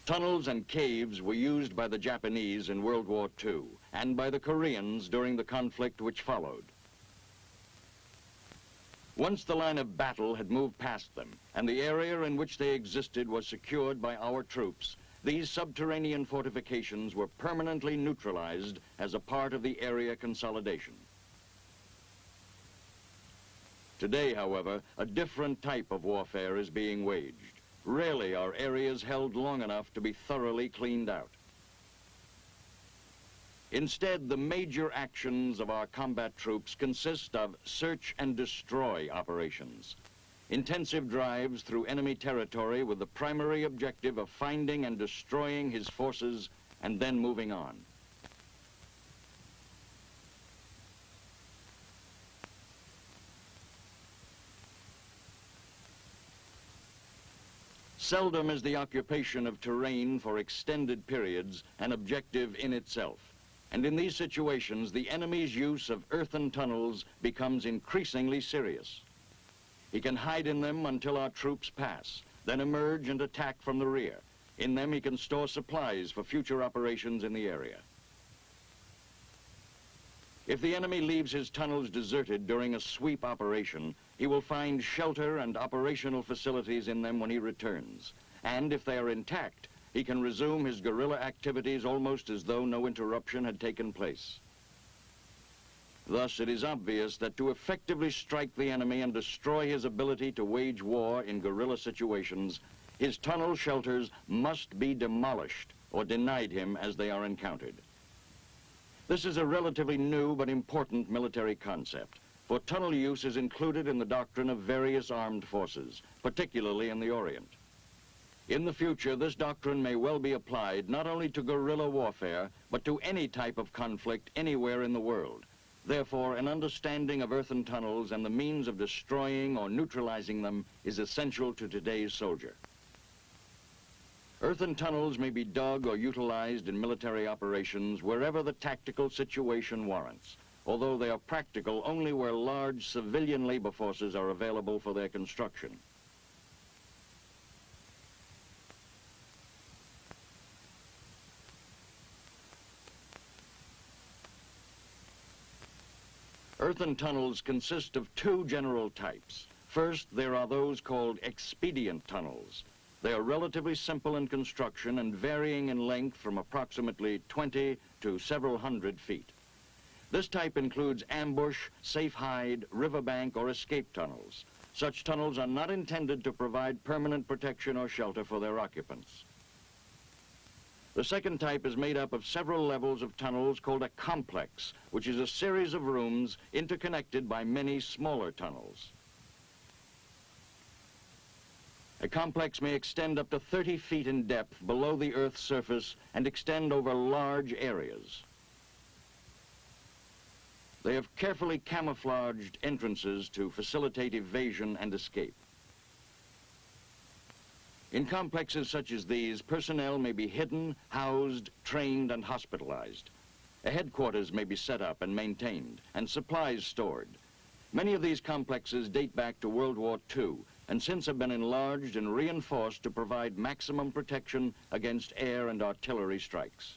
Tunnels and caves were used by the Japanese in World War II and by the Koreans during the conflict which followed. Once the line of battle had moved past them and the area in which they existed was secured by our troops, these subterranean fortifications were permanently neutralized as a part of the area consolidation. Today, however, a different type of warfare is being waged. Rarely are areas held long enough to be thoroughly cleaned out. Instead, the major actions of our combat troops consist of search and destroy operations. Intensive drives through enemy territory with the primary objective of finding and destroying his forces and then moving on. Seldom is the occupation of terrain for extended periods an objective in itself. And in these situations, the enemy's use of earthen tunnels becomes increasingly serious. He can hide in them until our troops pass, then emerge and attack from the rear. In them, he can store supplies for future operations in the area. If the enemy leaves his tunnels deserted during a sweep operation, he will find shelter and operational facilities in them when he returns. And if they are intact, he can resume his guerrilla activities almost as though no interruption had taken place. Thus, it is obvious that to effectively strike the enemy and destroy his ability to wage war in guerrilla situations, his tunnel shelters must be demolished or denied him as they are encountered. This is a relatively new but important military concept, for tunnel use is included in the doctrine of various armed forces, particularly in the Orient. In the future, this doctrine may well be applied not only to guerrilla warfare, but to any type of conflict anywhere in the world. Therefore, an understanding of earthen tunnels and the means of destroying or neutralizing them is essential to today's soldier. Earthen tunnels may be dug or utilized in military operations wherever the tactical situation warrants, although they are practical only where large civilian labor forces are available for their construction. Earthen tunnels consist of two general types. First, there are those called expedient tunnels. They are relatively simple in construction and varying in length from approximately 20 to several hundred feet. This type includes ambush, safe hide, riverbank, or escape tunnels. Such tunnels are not intended to provide permanent protection or shelter for their occupants. The second type is made up of several levels of tunnels called a complex, which is a series of rooms interconnected by many smaller tunnels. A complex may extend up to 30 feet in depth below the Earth's surface and extend over large areas. They have carefully camouflaged entrances to facilitate evasion and escape. In complexes such as these, personnel may be hidden, housed, trained, and hospitalized. A headquarters may be set up and maintained, and supplies stored. Many of these complexes date back to World War II, and since have been enlarged and reinforced to provide maximum protection against air and artillery strikes.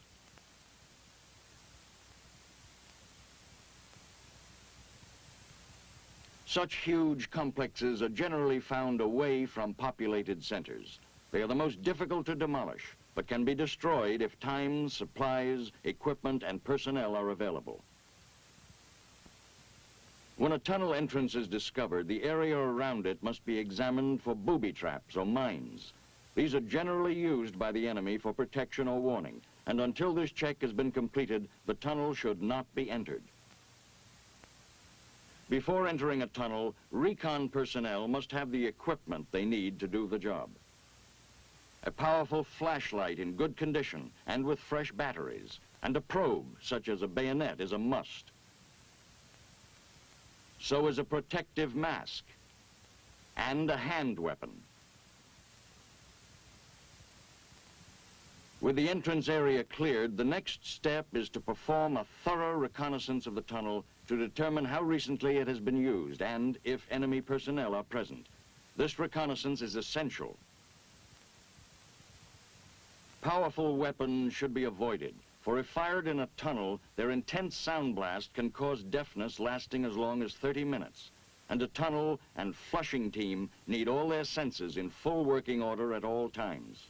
Such huge complexes are generally found away from populated centers. They are the most difficult to demolish, but can be destroyed if time, supplies, equipment, and personnel are available. When a tunnel entrance is discovered, the area around it must be examined for booby traps or mines. These are generally used by the enemy for protection or warning, and until this check has been completed, the tunnel should not be entered. Before entering a tunnel, recon personnel must have the equipment they need to do the job. A powerful flashlight in good condition and with fresh batteries, and a probe, such as a bayonet, is a must. So is a protective mask and a hand weapon. With the entrance area cleared, the next step is to perform a thorough reconnaissance of the tunnel to determine how recently it has been used and if enemy personnel are present. This reconnaissance is essential. Powerful weapons should be avoided, for if fired in a tunnel, their intense sound blast can cause deafness lasting as long as 30 minutes. And a tunnel and flushing team need all their senses in full working order at all times.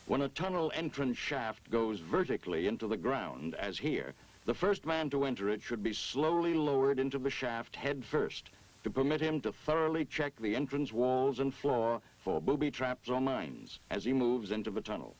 When a tunnel entrance shaft goes vertically into the ground, as here, the first man to enter it should be slowly lowered into the shaft head first to permit him to thoroughly check the entrance walls and floor for booby traps or mines as he moves into the tunnel.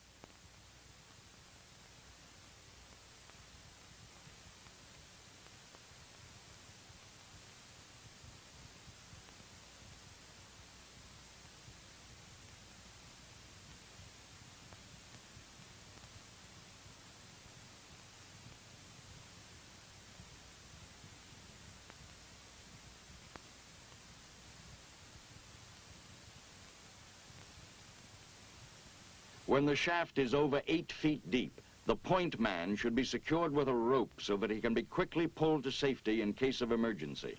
When the shaft is over 8 feet deep, the point man should be secured with a rope so that he can be quickly pulled to safety in case of emergency.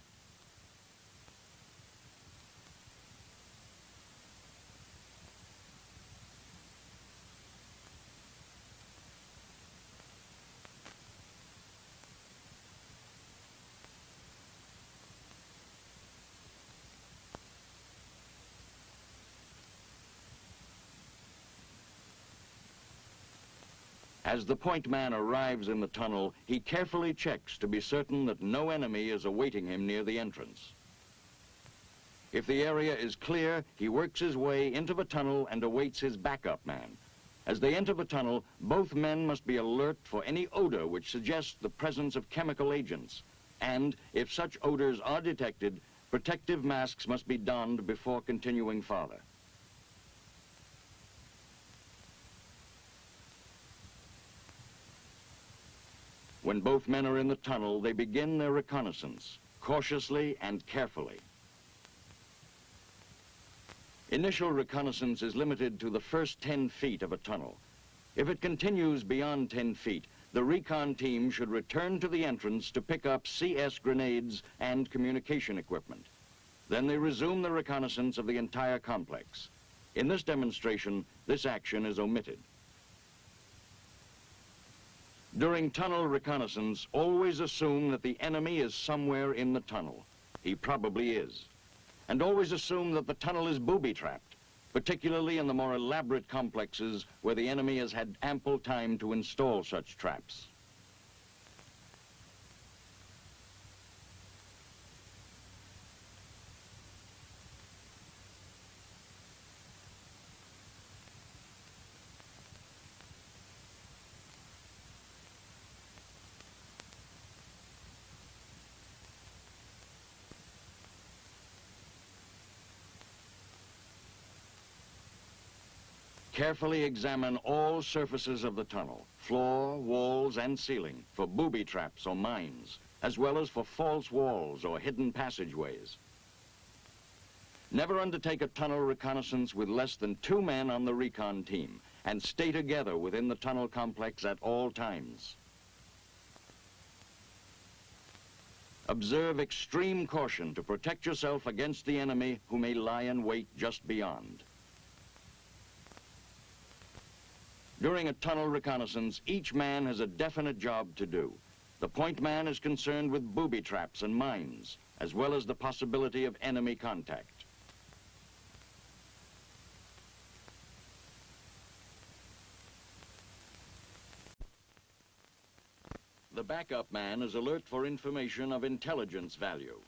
As the point man arrives in the tunnel, he carefully checks to be certain that no enemy is awaiting him near the entrance. If the area is clear, he works his way into the tunnel and awaits his backup man. As they enter the tunnel, both men must be alert for any odor which suggests the presence of chemical agents. And if such odors are detected, protective masks must be donned before continuing farther. When both men are in the tunnel, they begin their reconnaissance, cautiously and carefully. Initial reconnaissance is limited to the first 10 feet of a tunnel. If it continues beyond 10 feet, the recon team should return to the entrance to pick up CS grenades and communication equipment. Then they resume the reconnaissance of the entire complex. In this demonstration, this action is omitted. During tunnel reconnaissance, always assume that the enemy is somewhere in the tunnel. He probably is. And always assume that the tunnel is booby-trapped, particularly in the more elaborate complexes where the enemy has had ample time to install such traps. Carefully examine all surfaces of the tunnel, floor, walls, and ceiling, for booby traps or mines, as well as for false walls or hidden passageways. Never undertake a tunnel reconnaissance with less than 2 men on the recon team, and stay together within the tunnel complex at all times. Observe extreme caution to protect yourself against the enemy who may lie in wait just beyond. During a tunnel reconnaissance, each man has a definite job to do. The point man is concerned with booby traps and mines, as well as the possibility of enemy contact. The backup man is alert for information of intelligence value.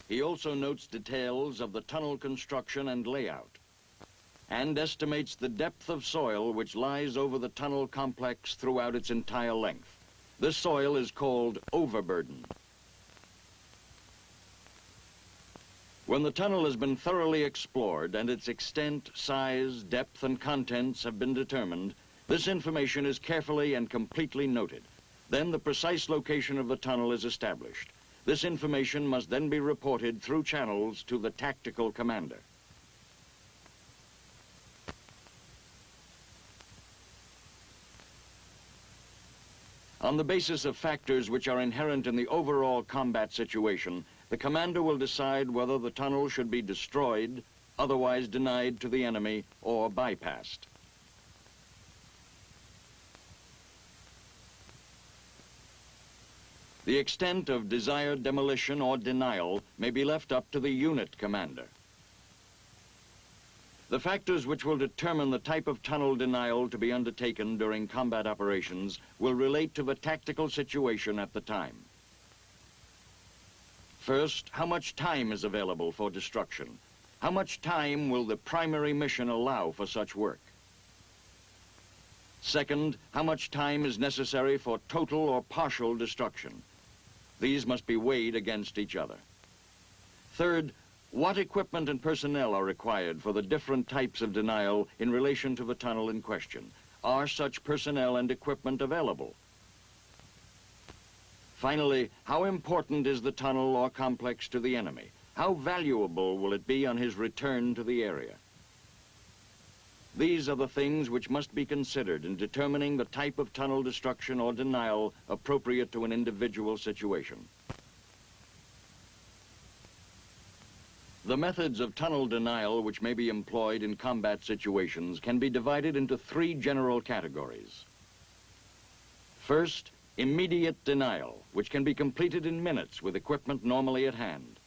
He also notes details of the tunnel construction and layout, and estimates the depth of soil which lies over the tunnel complex throughout its entire length. This soil is called overburden. When the tunnel has been thoroughly explored and its extent, size, depth, and contents have been determined, this information is carefully and completely noted. Then the precise location of the tunnel is established. This information must then be reported through channels to the tactical commander. On the basis of factors which are inherent in the overall combat situation, the commander will decide whether the tunnel should be destroyed, otherwise denied to the enemy, or bypassed. The extent of desired demolition or denial may be left up to the unit commander. The factors which will determine the type of tunnel denial to be undertaken during combat operations will relate to the tactical situation at the time. First, how much time is available for destruction? How much time will the primary mission allow for such work? Second, how much time is necessary for total or partial destruction? These must be weighed against each other. Third, what equipment and personnel are required for the different types of denial in relation to the tunnel in question? Are such personnel and equipment available? Finally, how important is the tunnel or complex to the enemy? How valuable will it be on his return to the area? These are the things which must be considered in determining the type of tunnel destruction or denial appropriate to an individual situation. The methods of tunnel denial which may be employed in combat situations can be divided into three general categories. First, immediate denial, which can be completed in minutes with equipment normally at hand.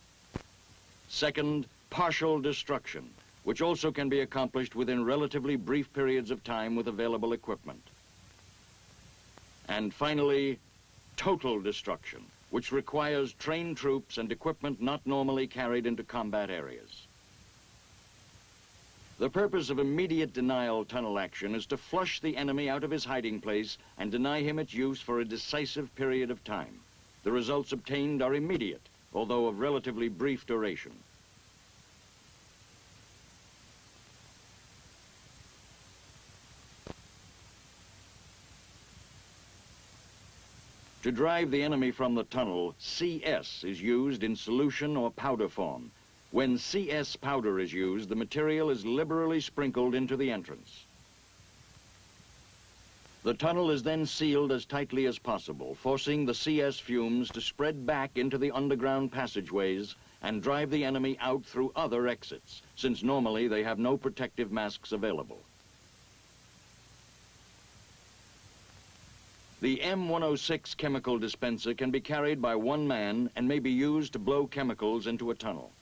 Second, partial destruction, which also can be accomplished within relatively brief periods of time with available equipment. And finally, total destruction, which requires trained troops and equipment not normally carried into combat areas. The purpose of immediate denial tunnel action is to flush the enemy out of his hiding place and deny him its use for a decisive period of time. The results obtained are immediate, although of relatively brief duration. To drive the enemy from the tunnel, CS is used in solution or powder form. When CS powder is used, the material is liberally sprinkled into the entrance. The tunnel is then sealed as tightly as possible, forcing the CS fumes to spread back into the underground passageways and drive the enemy out through other exits, since normally they have no protective masks available. The M106 chemical dispenser can be carried by one man and may be used to blow chemicals into a tunnel.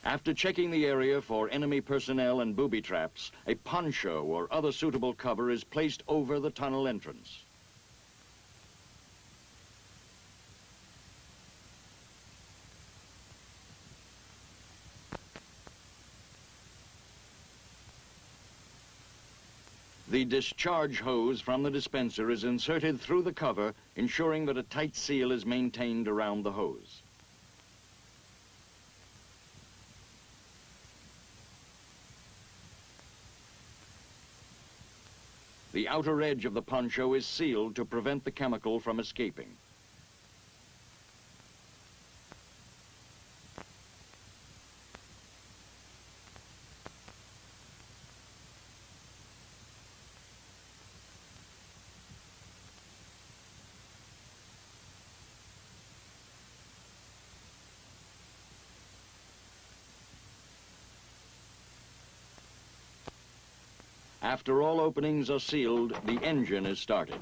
After checking the area for enemy personnel and booby traps, a poncho or other suitable cover is placed over the tunnel entrance. The discharge hose from the dispenser is inserted through the cover, ensuring that a tight seal is maintained around the hose. The outer edge of the poncho is sealed to prevent the chemical from escaping. After all openings are sealed, the engine is started.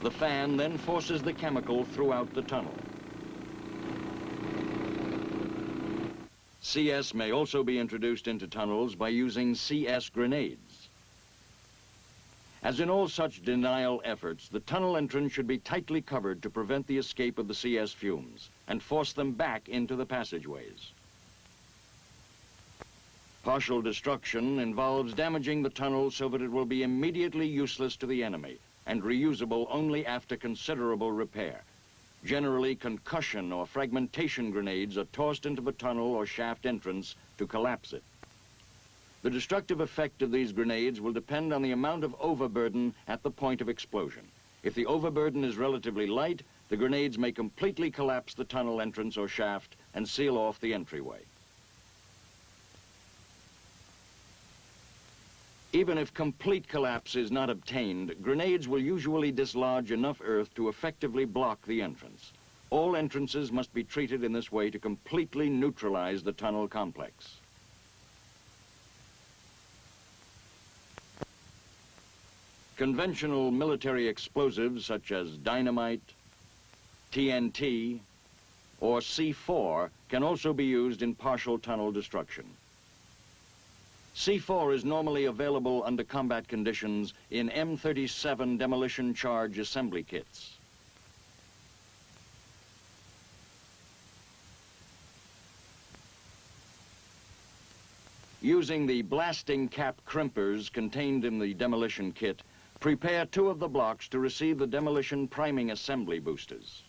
The fan then forces the chemical throughout the tunnel. CS may also be introduced into tunnels by using CS grenades. As in all such denial efforts, the tunnel entrance should be tightly covered to prevent the escape of the CS fumes and force them back into the passageways. Partial destruction involves damaging the tunnel so that it will be immediately useless to the enemy and reusable only after considerable repair. Generally, concussion or fragmentation grenades are tossed into the tunnel or shaft entrance to collapse it. The destructive effect of these grenades will depend on the amount of overburden at the point of explosion. If the overburden is relatively light, the grenades may completely collapse the tunnel entrance or shaft and seal off the entryway. Even if complete collapse is not obtained, grenades will usually dislodge enough earth to effectively block the entrance. All entrances must be treated in this way to completely neutralize the tunnel complex. Conventional military explosives such as dynamite, TNT, or C4 can also be used in partial tunnel destruction. C4 is normally available under combat conditions in M37 demolition charge assembly kits. Using the blasting cap crimpers contained in the demolition kit, prepare 2 of the blocks to receive the demolition priming assembly boosters.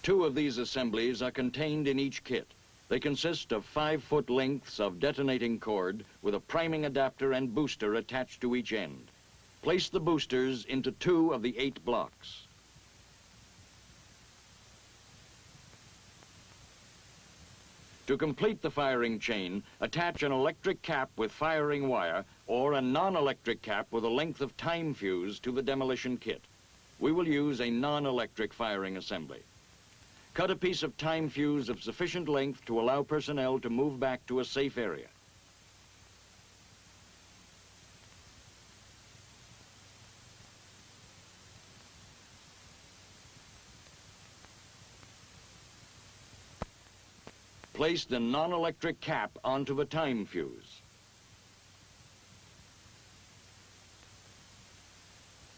Two of these assemblies are contained in each kit. They consist of 5-foot lengths of detonating cord with a priming adapter and booster attached to each end. Place the boosters into 2 of the 8 blocks. To complete the firing chain, attach an electric cap with firing wire or a non-electric cap with a length of time fuse to the demolition kit. We will use a non-electric firing assembly. Cut a piece of time fuse of sufficient length to allow personnel to move back to a safe area. Place the non-electric cap onto the time fuse.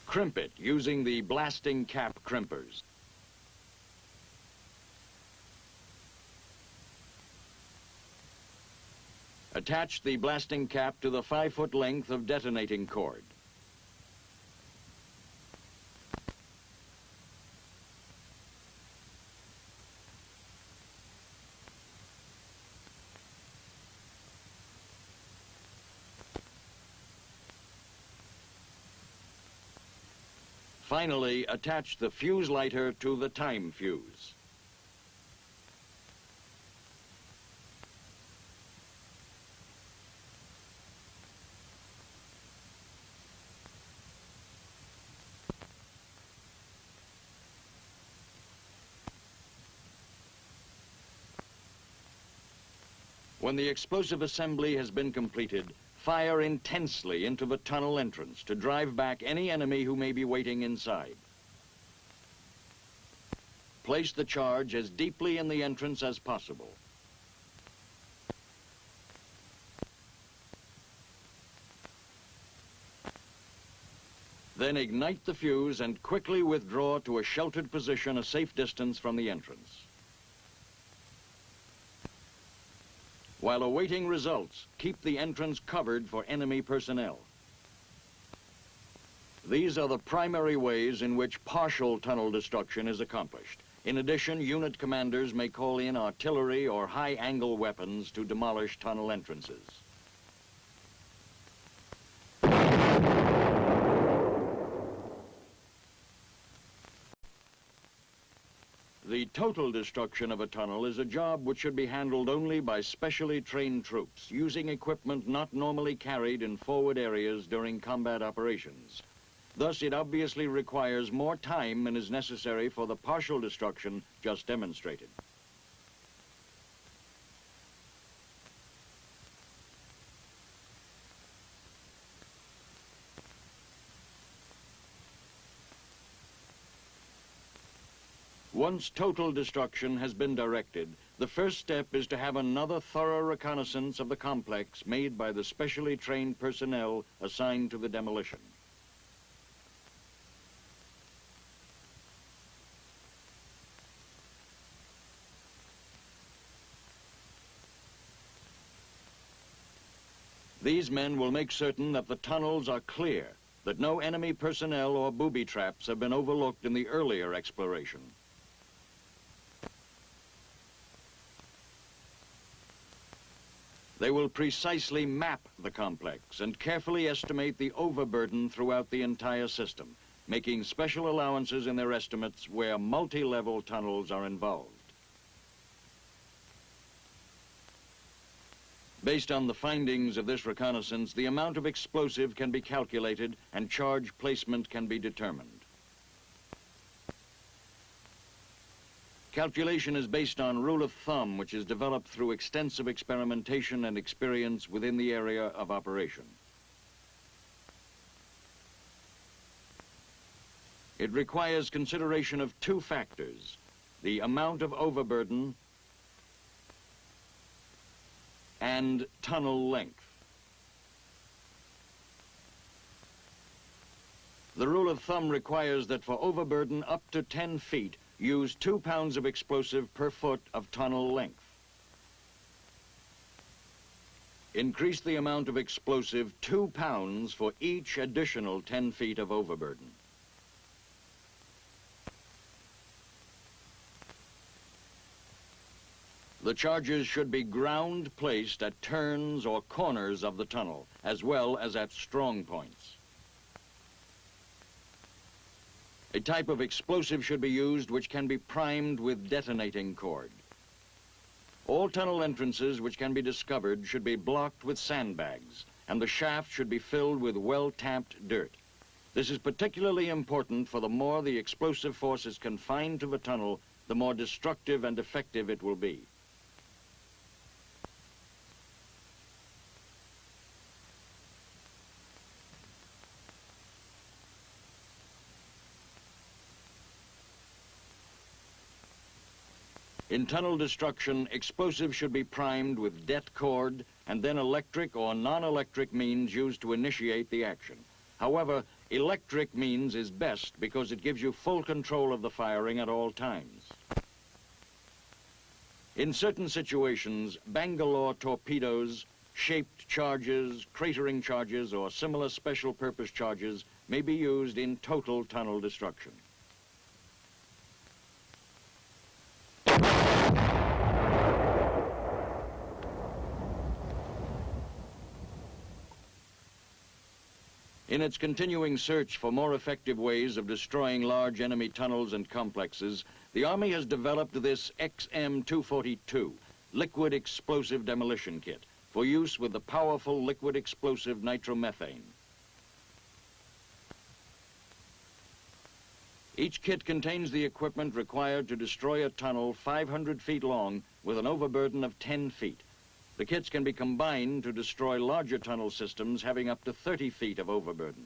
Crimp it using the blasting cap crimpers. Attach the blasting cap to the 5-foot length of detonating cord. Finally, attach the fuse lighter to the time fuse. When the explosive assembly has been completed, fire intensely into the tunnel entrance to drive back any enemy who may be waiting inside. Place the charge as deeply in the entrance as possible. Then ignite the fuse and quickly withdraw to a sheltered position a safe distance from the entrance. While awaiting results, keep the entrance covered for enemy personnel. These are the primary ways in which partial tunnel destruction is accomplished. In addition, unit commanders may call in artillery or high-angle weapons to demolish tunnel entrances. The total destruction of a tunnel is a job which should be handled only by specially trained troops, using equipment not normally carried in forward areas during combat operations. Thus, it obviously requires more time than is necessary for the partial destruction just demonstrated. Once total destruction has been directed, the first step is to have another thorough reconnaissance of the complex made by the specially trained personnel assigned to the demolition. These men will make certain that the tunnels are clear, that no enemy personnel or booby traps have been overlooked in the earlier exploration. They will precisely map the complex and carefully estimate the overburden throughout the entire system, making special allowances in their estimates where multi-level tunnels are involved. Based on the findings of this reconnaissance, the amount of explosive can be calculated and charge placement can be determined. Calculation is based on rule of thumb, which is developed through extensive experimentation and experience within the area of operation. It requires consideration of two factors: the amount of overburden and tunnel length. The rule of thumb requires that for overburden up to 10 feet, use 2 pounds of explosive per foot of tunnel length. Increase the amount of explosive 2 pounds for each additional 10 feet of overburden. The charges should be ground placed at turns or corners of the tunnel, as well as at strong points. A type of explosive should be used which can be primed with detonating cord. All tunnel entrances which can be discovered should be blocked with sandbags, and the shaft should be filled with well-tamped dirt. This is particularly important, for the more the explosive force is confined to the tunnel, the more destructive and effective it will be. In tunnel destruction, explosives should be primed with det cord and then electric or non-electric means used to initiate the action. However, electric means is best because it gives you full control of the firing at all times. In certain situations, Bangalore torpedoes, shaped charges, cratering charges, or similar special purpose charges may be used in total tunnel destruction. In its continuing search for more effective ways of destroying large enemy tunnels and complexes, the Army has developed this XM-242, Liquid Explosive Demolition Kit, for use with the powerful liquid explosive nitromethane. Each kit contains the equipment required to destroy a tunnel 500 feet long with an overburden of 10 feet. The kits can be combined to destroy larger tunnel systems having up to 30 feet of overburden.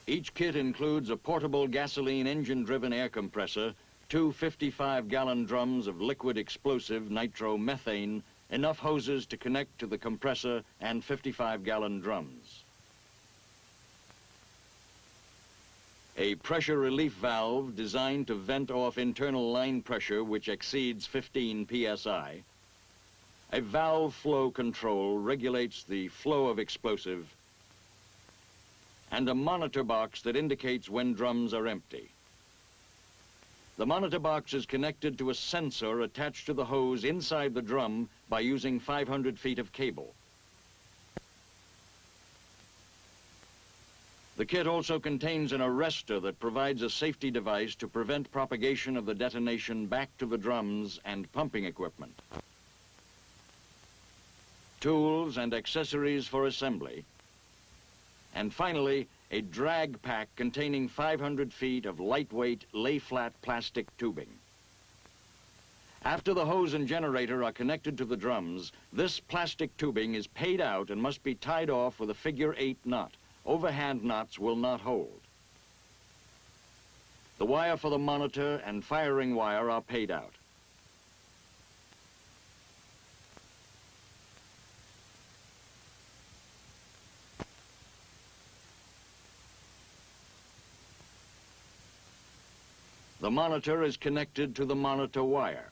Each kit includes a portable gasoline engine-driven air compressor, 2 55-gallon drums of liquid explosive nitromethane, enough hoses to connect to the compressor, and 55-gallon drums. A pressure relief valve designed to vent off internal line pressure which exceeds 15 psi. A valve flow control regulates the flow of explosive, and a monitor box that indicates when drums are empty. The monitor box is connected to a sensor attached to the hose inside the drum by using 500 feet of cable. The kit also contains an arrestor that provides a safety device to prevent propagation of the detonation back to the drums and pumping equipment. Tools and accessories for assembly. And finally, a drag pack containing 500 feet of lightweight, lay-flat plastic tubing. After the hose and generator are connected to the drums, this plastic tubing is paid out and must be tied off with a figure-8 knot. Overhand knots will not hold. The wire for the monitor and firing wire are paid out. The monitor is connected to the monitor wire.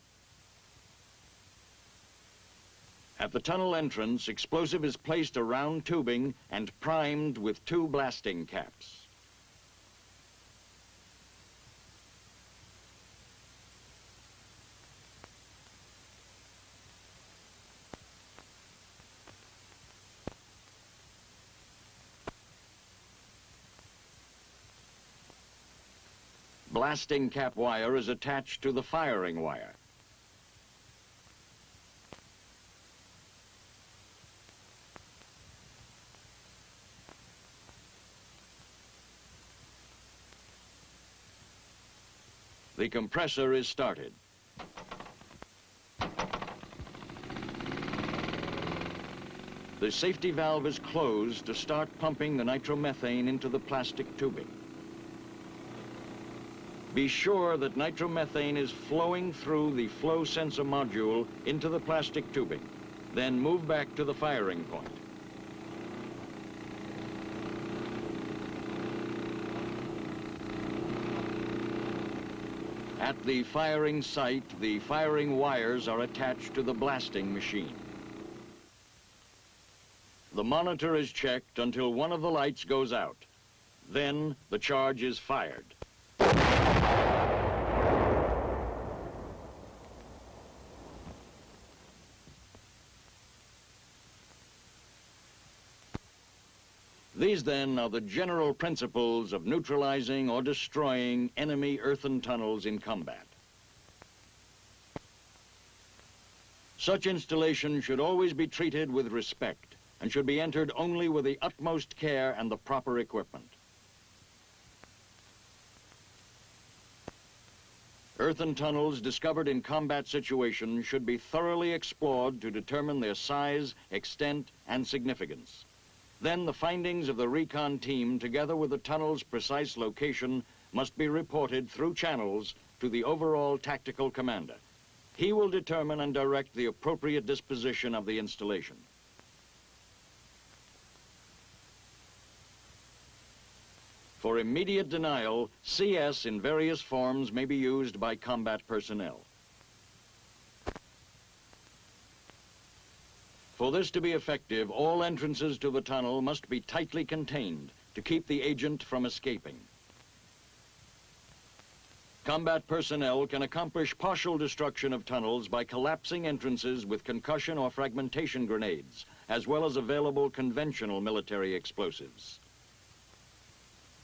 At the tunnel entrance, explosive is placed around tubing and primed with 2 blasting caps. Blasting cap wire is attached to the firing wire. The compressor is started. The safety valve is closed to start pumping the nitromethane into the plastic tubing. Be sure that nitromethane is flowing through the flow sensor module into the plastic tubing. Then move back to the firing point. At the firing site, the firing wires are attached to the blasting machine. The monitor is checked until one of the lights goes out. Then the charge is fired. These, then, are the general principles of neutralizing or destroying enemy earthen tunnels in combat. Such installations should always be treated with respect and should be entered only with the utmost care and the proper equipment. Earthen tunnels discovered in combat situations should be thoroughly explored to determine their size, extent, and significance. Then the findings of the recon team, together with the tunnel's precise location, must be reported through channels to the overall tactical commander. He will determine and direct the appropriate disposition of the installation. For immediate denial, CS in various forms may be used by combat personnel. For this to be effective, all entrances to the tunnel must be tightly contained to keep the agent from escaping. Combat personnel can accomplish partial destruction of tunnels by collapsing entrances with concussion or fragmentation grenades, as well as available conventional military explosives.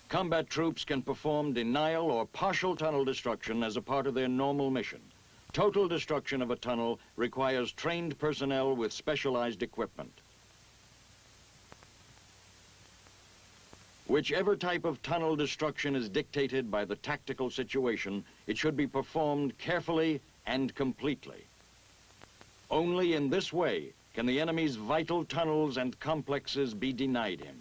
Combat troops can perform denial or partial tunnel destruction as a part of their normal mission. Total destruction of a tunnel requires trained personnel with specialized equipment. Whichever type of tunnel destruction is dictated by the tactical situation, it should be performed carefully and completely. Only in this way can the enemy's vital tunnels and complexes be denied him.